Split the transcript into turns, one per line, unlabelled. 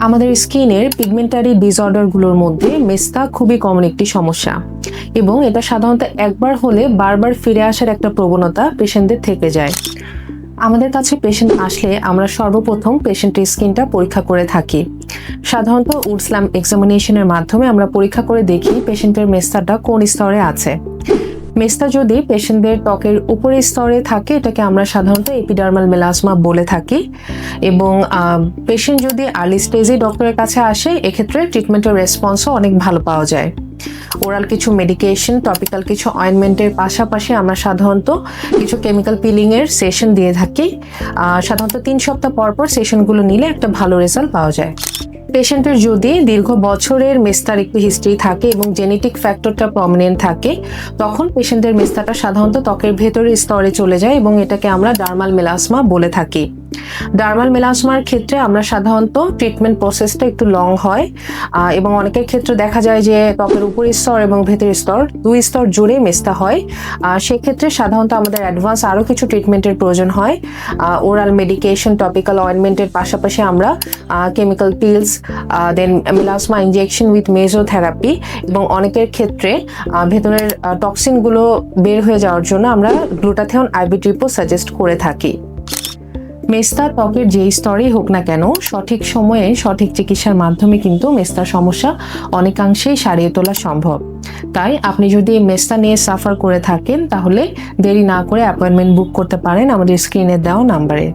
আমাদের স্কিনের পিগমেন্টারি ডিসঅর্ডারগুলোর মধ্যে মেস্তা খুবই কমন একটি সমস্যা এবং এটা সাধারণত একবার হলে বারবার ফিরে আসার একটা প্রবণতা পেশেন্টদের থেকে যায়। আমাদের কাছে পেশেন্ট আসলে আমরা সর্বপ্রথম পেশেন্টের স্কিনটা পরীক্ষা করে থাকি। সাধারণত উডস্ল্যাম এক্সামিনেশনের মাধ্যমে আমরা পরীক্ষা করে দেখি পেশেন্টের মেস্তাটা কোন স্তরে আছে। মেস্তা যদি পেশেন্টদের ত্বকের উপরের স্তরে থাকে এটাকে আমরা সাধারণত এপিডার্মাল মেলাসমা বলে থাকি এবং পেশেন্ট যদি আর্লি স্টেজে ডক্টরের কাছে আসে এক্ষেত্রে ট্রিটমেন্টের রেসপন্সও অনেক ভালো পাওয়া যায়। ওরাল কিছু মেডিকেশন, টপিক্যাল কিছু অয়েন্টমেন্টের পাশাপাশি আমরা সাধারণত কিছু কেমিক্যাল পিলিংয়ের সেশন দিয়ে থাকি। সাধারণত 3 সপ্তাহ পর পর সেশনগুলো নিলে একটা ভালো রেজাল্ট পাওয়া যায়। পেশেন্টের যদি দীর্ঘ বছরের মেস্তার একটি হিস্ট্রি থাকে এবং জেনেটিক ফ্যাক্টরটা প্রমিনেন্ট থাকে তখন পেশেন্টের মেস্তাটা সাধারণত ত্বকের ভেতরের স্তরে চলে যায় এবং এটাকে আমরা ডার্মাল মেলাসমা বলে থাকি। ডার্মাল মেলাসমার ক্ষেত্রে আমরা সাধারণত ট্রিটমেন্ট প্রসেসটা একটু লং হয় এবং অনেকের ক্ষেত্রে দেখা যায় যে ত্বকের উপরের স্তর এবং ভেতরের স্তর 2 স্তর জুড়ে মেস্তা হয়। সেক্ষেত্রে সাধারণত আমাদের অ্যাডভান্স আরও কিছু ট্রিটমেন্টের প্রয়োজন হয়। ওরাল মেডিকেশন, টপিক্যাল অয়েন্টমেন্টের পাশাপাশি আমরা chemical peels, then melasma injection with mesotherapy এবং অনেকের ক্ষেত্রে ভেতরের টক্সিনগুলো বের হয়ে যাওয়ার জন্য আমরা গ্লুটাথিয়ন আইবি সাজেস্ট করে থাকি। মেস্তা ত্বকের যেই স্তরেই হোক না কেন সঠিক সময়ে সঠিক চিকিৎসার মাধ্যমে কিন্তু মেস্তার সমস্যা অনেকাংশেই সারিয়ে তোলা সম্ভব। তাই আপনি যদি মেস্তা নিয়ে সাফার করে থাকেন তাহলে দেরি না করে অ্যাপয়েন্টমেন্ট বুক করতে পারেন আমাদের স্ক্রিনে দেওয়া নাম্বারে।